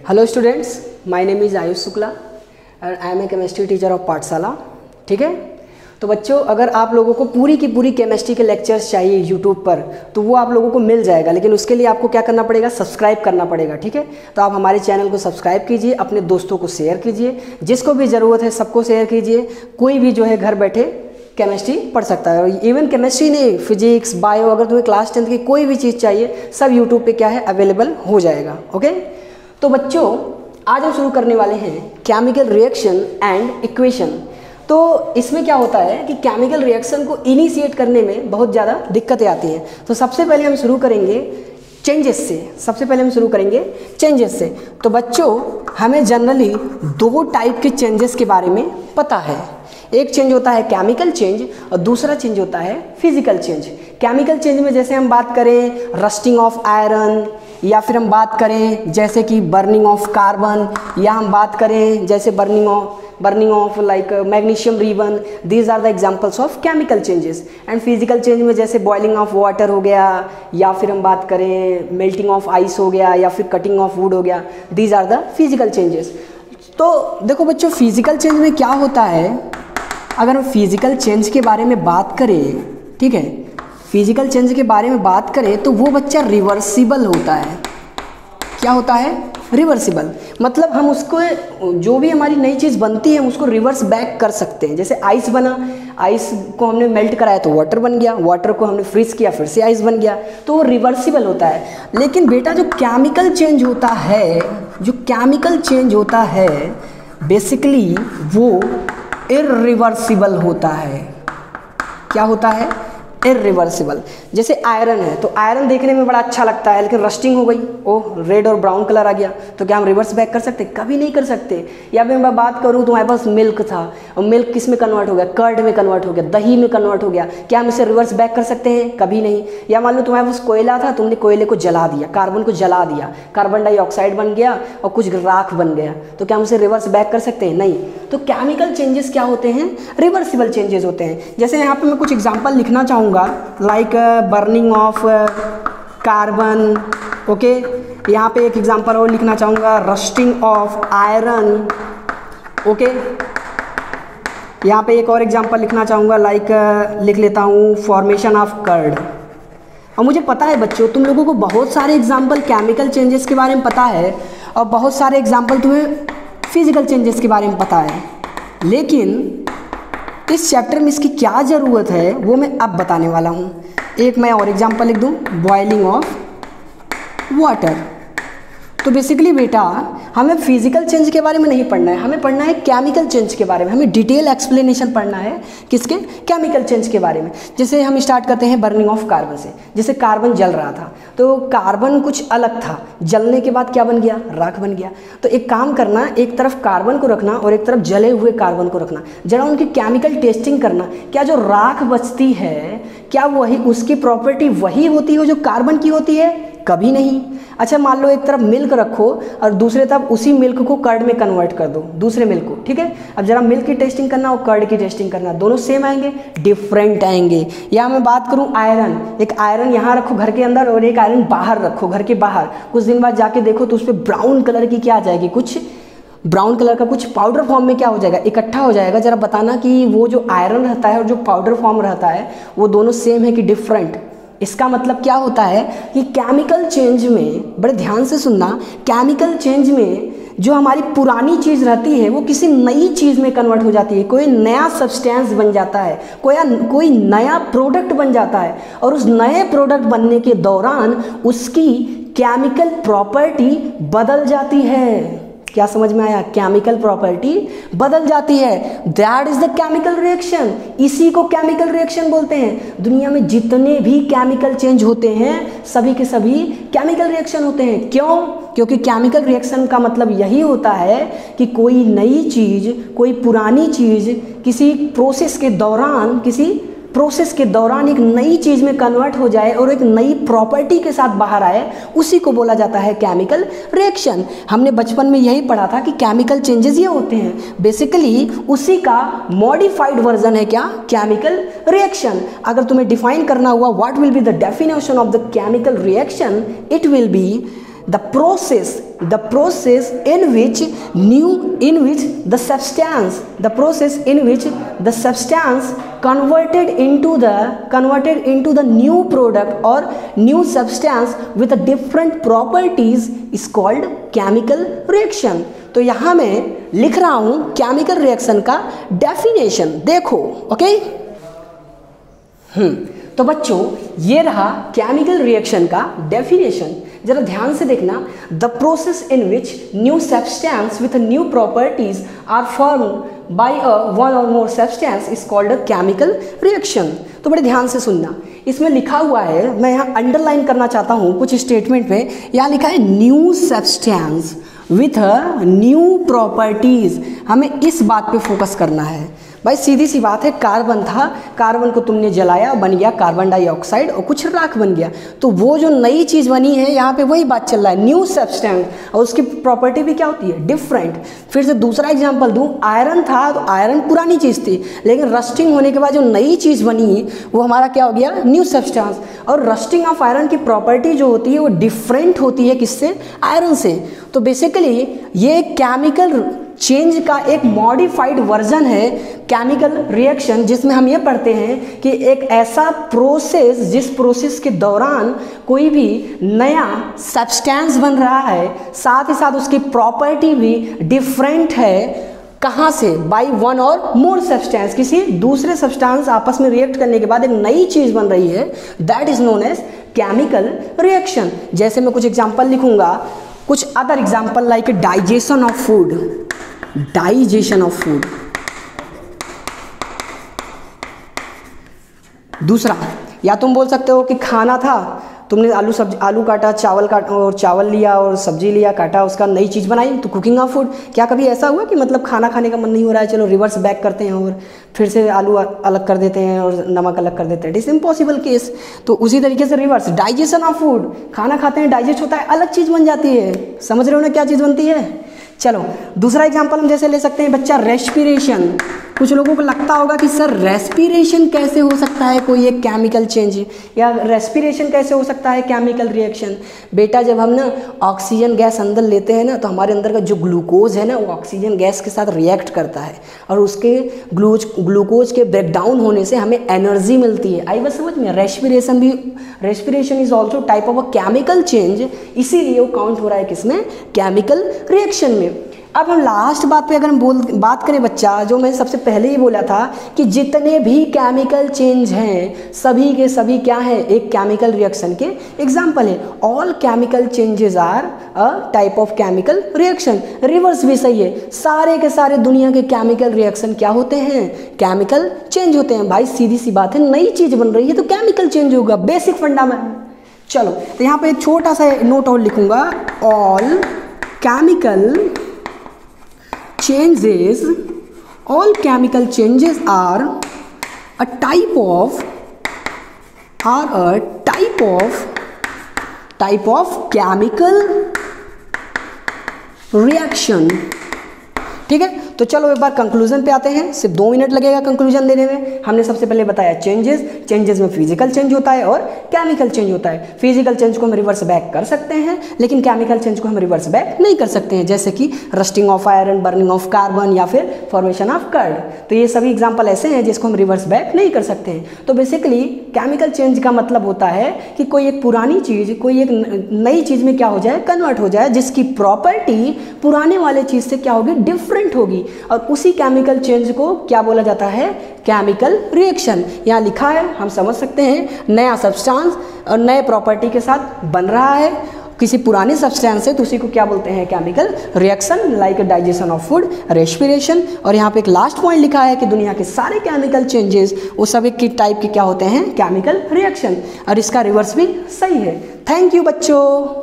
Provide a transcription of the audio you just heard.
Hello students, my name is Ayush Shukla और I am a chemistry teacher of Pathshala. ठीक है, तो बच्चों अगर आप लोगों को पूरी की पूरी केमिस्ट्री के लेक्चर्स चाहिए यूट्यूब पर तो वो आप लोगों को मिल जाएगा, लेकिन उसके लिए आपको क्या करना पड़ेगा, सब्सक्राइब करना पड़ेगा। ठीक है, तो आप हमारे चैनल को सब्सक्राइब कीजिए, अपने दोस्तों को शेयर कीजिए, जिसको भी ज़रूरत है सबको शेयर कीजिए। कोई भी जो है घर बैठे केमिस्ट्री पढ़ सकता है, और इवन केमिस्ट्री नहीं, फिजिक्स, बायो, अगर तुम्हें क्लास 10 की कोई भी चीज़ चाहिए सब यूट्यूब पे क्या है अवेलेबल हो जाएगा। ओके, तो बच्चों आज हम शुरू करने वाले हैं केमिकल रिएक्शन एंड इक्वेशन। तो इसमें क्या होता है कि केमिकल रिएक्शन को इनिशिएट करने में बहुत ज़्यादा दिक्कतें आती हैं। तो सबसे पहले हम शुरू करेंगे चेंजेस से। तो बच्चों हमें जनरली दो टाइप के चेंजेस के बारे में पता है। एक चेंज होता है केमिकल चेंज और दूसरा चेंज होता है फिजिकल चेंज। केमिकल चेंज में जैसे हम बात करें रस्टिंग ऑफ आयरन, या फिर हम बात करें जैसे कि बर्निंग ऑफ कार्बन, या हम बात करें जैसे burning of like magnesium ribbon, these are the examples of chemical changes. And physical change में जैसे बॉइलिंग ऑफ वाटर हो गया, या फिर हम बात करें मेल्टिंग ऑफ आइस हो गया, या फिर कटिंग ऑफ वुड हो गया, these are the physical changes. तो देखो बच्चों फिजिकल चेंज में क्या होता है, अगर हम फिजिकल चेंज के बारे में बात करें, ठीक है, फिजिकल चेंज के बारे में बात करें तो वो बच्चा रिवर्सिबल होता है। क्या होता है? रिवर्सिबल। मतलब हम उसको जो भी हमारी नई चीज़ बनती है हम उसको रिवर्स बैक कर सकते हैं। जैसे आइस बना, आइस को हमने मेल्ट कराया तो वाटर बन गया, वाटर को हमने फ्रीज किया फिर से आइस बन गया, तो वो रिवर्सिबल होता है। लेकिन बेटा जो केमिकल चेंज होता है बेसिकली वो इर्रिवर्सिबल होता है। क्या होता है? इर्रिवर्सिबल। जैसे आयरन है तो आयरन देखने में बड़ा अच्छा लगता है, लेकिन रस्टिंग हो गई, ओह रेड और ब्राउन कलर आ गया, तो क्या हम रिवर्स बैक कर सकते? कभी नहीं कर सकते। या फिर मैं बात करूँ तो हमारे पास मिल्क था और मिल्क किस में कन्वर्ट हो गया? कर्ड में कन्वर्ट हो गया, दही में कन्वर्ट हो गया, क्या हम इसे रिवर्स बैक कर सकते हैं? कभी नहीं। या मान लो तुम्हारे पास कोयला था, तुमने कोयले को जला दिया, कार्बन को जला दिया, कार्बन डाइऑक्साइड बन गया और कुछ राख बन गया, तो क्या हम उसे रिवर्स बैक कर सकते हैं? नहीं। तो केमिकल चेंजेस क्या होते हैं? रिवर्सिबल चेंजेस होते हैं। जैसे यहाँ पे मैं कुछ एग्जांपल लिखना चाहूँगा, like burning of carbon. Okay, यहाँ पे एक एग्जांपल और लिखना चाहूँगा, रस्टिंग ऑफ आयरन। ओके, यहाँ पे एक और एग्जांपल लिखना चाहूँगा, लाइक लिख लेता हूँ फॉर्मेशन ऑफ कर्ड। और मुझे पता है बच्चों तुम लोगों को बहुत सारे एग्जांपल केमिकल चेंजेस के बारे में पता है और बहुत सारे एग्जांपल तुम्हें फिजिकल चेंजेस के बारे में पता है, लेकिन इस चैप्टर में इसकी क्या ज़रूरत है वो मैं अब बताने वाला हूँ। एक मैं और एग्जांपल लिख दूँ, बॉइलिंग ऑफ वाटर। तो बेसिकली बेटा हमें फिजिकल चेंज के बारे में नहीं पढ़ना है, हमें पढ़ना है केमिकल चेंज के बारे में। हमें डिटेल एक्सप्लेनेशन पढ़ना है किसके? केमिकल चेंज के बारे में। जैसे हम स्टार्ट करते हैं बर्निंग ऑफ कार्बन से। जैसे कार्बन जल रहा था तो कार्बन कुछ अलग था, जलने के बाद क्या बन गया? राख बन गया। तो एक काम करना, एक तरफ कार्बन को रखना और एक तरफ जले हुए कार्बन को रखना, जरा उनकी केमिकल टेस्टिंग करना, क्या जो राख बचती है क्या वही उसकी प्रॉपर्टी वही होती है जो कार्बन की होती है? कभी नहीं। अच्छा मान लो एक तरफ मिल्क रखो और दूसरे तरफ उसी मिल्क को कर्ड में कन्वर्ट कर दो, दूसरे मिल्क को, ठीक है। अब जरा मिल्क की टेस्टिंग करना और कर्ड की टेस्टिंग करना, दोनों सेम आएंगे? डिफरेंट आएंगे। या मैं बात करूं आयरन, एक आयरन यहाँ रखो घर के अंदर और एक आयरन बाहर रखो घर के बाहर, कुछ दिन बाद जाके देखो तो उस पर ब्राउन कलर की क्या आ जाएगी? कुछ ब्राउन कलर का कुछ पाउडर फॉर्म में क्या हो जाएगा? इकट्ठा हो जाएगा। जरा बताना कि वो जो आयरन रहता है और जो पाउडर फॉर्म रहता है वो दोनों सेम है कि डिफरेंट? इसका मतलब क्या होता है कि केमिकल चेंज में, बड़े ध्यान से सुनना, केमिकल चेंज में जो हमारी पुरानी चीज़ रहती है वो किसी नई चीज़ में कन्वर्ट हो जाती है, कोई नया सब्सटेंस बन जाता है, कोई नया प्रोडक्ट बन जाता है, और उस नए प्रोडक्ट बनने के दौरान उसकी केमिकल प्रॉपर्टी बदल जाती है। क्या समझ में आया? केमिकल प्रॉपर्टी बदल जाती है। That is the chemical reaction. इसी को केमिकल रिएक्शन बोलते हैं। दुनिया में जितने भी केमिकल चेंज होते हैं सभी के सभी केमिकल रिएक्शन होते हैं। क्यों? क्योंकि केमिकल रिएक्शन का मतलब यही होता है कि कोई नई चीज़, कोई पुरानी चीज़ किसी प्रोसेस के दौरान एक नई चीज़ में कन्वर्ट हो जाए और एक नई प्रॉपर्टी के साथ बाहर आए, उसी को बोला जाता है केमिकल रिएक्शन। हमने बचपन में यही पढ़ा था कि केमिकल चेंजेस ये होते हैं, बेसिकली उसी का मॉडिफाइड वर्जन है क्या? Chemical reaction. अगर तुम्हें डिफाइन करना हुआ what will be the definition of the chemical reaction, it will be the process in which the substance converted into the new product or new substance with a different properties is called chemical reaction। तो यहाँ मैं लिख रहा हूँ chemical reaction का definition, देखो। Okay, तो बच्चों ये रहा केमिकल रिएक्शन का डेफिनेशन। जरा ध्यान से देखना, the process in which new substance with new properties are formed by one or more substance is called a chemical reaction. तो बड़े ध्यान से सुनना, इसमें लिखा हुआ है, मैं यहाँ अंडरलाइन करना चाहता हूँ कुछ स्टेटमेंट पे। यहाँ लिखा है new substance with new properties. हमें इस बात पे फोकस करना है भाई, सीधी सी बात है। कार्बन था, कार्बन को तुमने जलाया, बन गया कार्बन डाइऑक्साइड और कुछ राख बन गया। तो वो जो नई चीज़ बनी है यहाँ पे वही बात चल रहा है, न्यू सब्सटेंस, और उसकी प्रॉपर्टी भी क्या होती है, डिफरेंट। फिर से दूसरा एग्जांपल दूँ, आयरन था तो आयरन पुरानी चीज़ थी, लेकिन रस्टिंग होने के बाद जो नई चीज़ बनी वो हमारा क्या हो गया, न्यू सब्सटेंस। और रस्टिंग ऑफ आयरन की प्रॉपर्टी जो होती है वो डिफरेंट होती है किससे, आयरन से। तो बेसिकली ये केमिकल चेंज का एक मॉडिफाइड वर्जन है केमिकल रिएक्शन, जिसमें हम ये पढ़ते हैं कि एक ऐसा प्रोसेस जिस प्रोसेस के दौरान कोई भी नया सब्सटेंस बन रहा है, साथ ही साथ उसकी प्रॉपर्टी भी डिफरेंट है। कहाँ से, by one or more substance, किसी दूसरे सब्सटेंस आपस में रिएक्ट करने के बाद एक नई चीज़ बन रही है, that is known as chemical reaction. जैसे मैं कुछ एग्जाम्पल लिखूंगा, कुछ other example like digestion of food, digestion of food. दूसरा, या तुम बोल सकते हो कि खाना था, तुमने आलू काटा, चावल काटा और चावल लिया और सब्जी लिया, काटा, उसका नई चीज़ बनाई, तो कुकिंग ऑफ फूड। क्या कभी ऐसा हुआ कि मतलब खाना खाने का मन नहीं हो रहा है, चलो रिवर्स बैक करते हैं और फिर से आलू अलग कर देते हैं और नमक अलग कर देते हैं, इट इज इम्पॉसिबल केस। तो उसी तरीके से रिवर्स डाइजेशन ऑफ फूड, खाना खाते हैं, डाइजेस्ट होता है, अलग चीज़ बन जाती है। समझ रहे हो ना क्या चीज़ बनती है। चलो दूसरा एग्जांपल हम जैसे ले सकते हैं बच्चा, रेस्पिरेशन। कुछ लोगों को लगता होगा कि सर रेस्पिरेशन कैसे हो सकता है कोई एक केमिकल चेंज, या रेस्पिरेशन कैसे हो सकता है केमिकल रिएक्शन। बेटा जब हम ना ऑक्सीजन गैस अंदर लेते हैं ना, तो हमारे अंदर का जो ग्लूकोज है ना वो ऑक्सीजन गैस के साथ रिएक्ट करता है, और उसके ग्लूकोज के ब्रेकडाउन होने से हमें एनर्जी मिलती है। आई बात समझ में। Respiration is also type of a chemical change, इसीलिए वो काउंट हो रहा है किसमें, केमिकल रिएक्शन में। अब हम लास्ट बात पे अगर हम बात करें बच्चा, जो मैं सबसे पहले ही बोला था कि जितने भी केमिकल चेंज हैं सभी के सभी क्या है, एक केमिकल रिएक्शन के एग्जाम्पल है। All chemical changes are a type of chemical reaction. Reverse भी सही है, सारे के सारे दुनिया के केमिकल रिएक्शन क्या होते हैं, केमिकल चेंज होते हैं। भाई सीधी सी बात है, नई चीज बन रही है तो केमिकल चेंज होगा, बेसिक फंडामेंटल। चलो तो यहाँ पे एक छोटा सा नोट और लिखूंगा, all chemical changes, all chemical changes are a type of chemical reaction। ठीक है, तो चलो एक बार कंक्लूजन पे आते हैं। सिर्फ 2 मिनट लगेगा कंक्लूजन देने में। हमने सबसे पहले बताया चेंजेस में फिजिकल चेंज होता है और केमिकल चेंज होता है। फिजिकल चेंज को हम रिवर्स बैक कर सकते हैं, लेकिन केमिकल चेंज को हम रिवर्स बैक नहीं कर सकते हैं, जैसे कि rusting of iron, burning of carbon या फिर फॉर्मेशन ऑफ कर्ड। तो ये सभी एग्जाम्पल ऐसे हैं जिसको हम रिवर्स बैक नहीं कर सकते हैं। तो बेसिकली केमिकल चेंज का मतलब होता है कि कोई एक पुरानी चीज़ कोई एक नई चीज़ में क्या हो जाए, कन्वर्ट हो जाए, जिसकी प्रॉपर्टी पुराने वाले चीज़ से क्या होगी, डिफरेंट होगी। और उसी केमिकल चेंज को क्या बोला जाता है, केमिकल रिएक्शन। यहाँ लिखा है, हम समझ सकते हैं, नया सब्सटेंस और नए प्रॉपर्टी के साथ बन रहा है किसी पुराने सब्सटेंस से, तो उसी को क्या बोलते हैं, chemical reaction, like digestion of food, respiration. और यहाँ पे एक लास्ट पॉइंट लिखा है कि दुनिया के सारे केमिकल चेंजेस वो सभी की टाइप के क्या होते हैं, केमिकल रिएक्शन। और इसका रिवर्स भी सही है। थैंक यू बच्चों।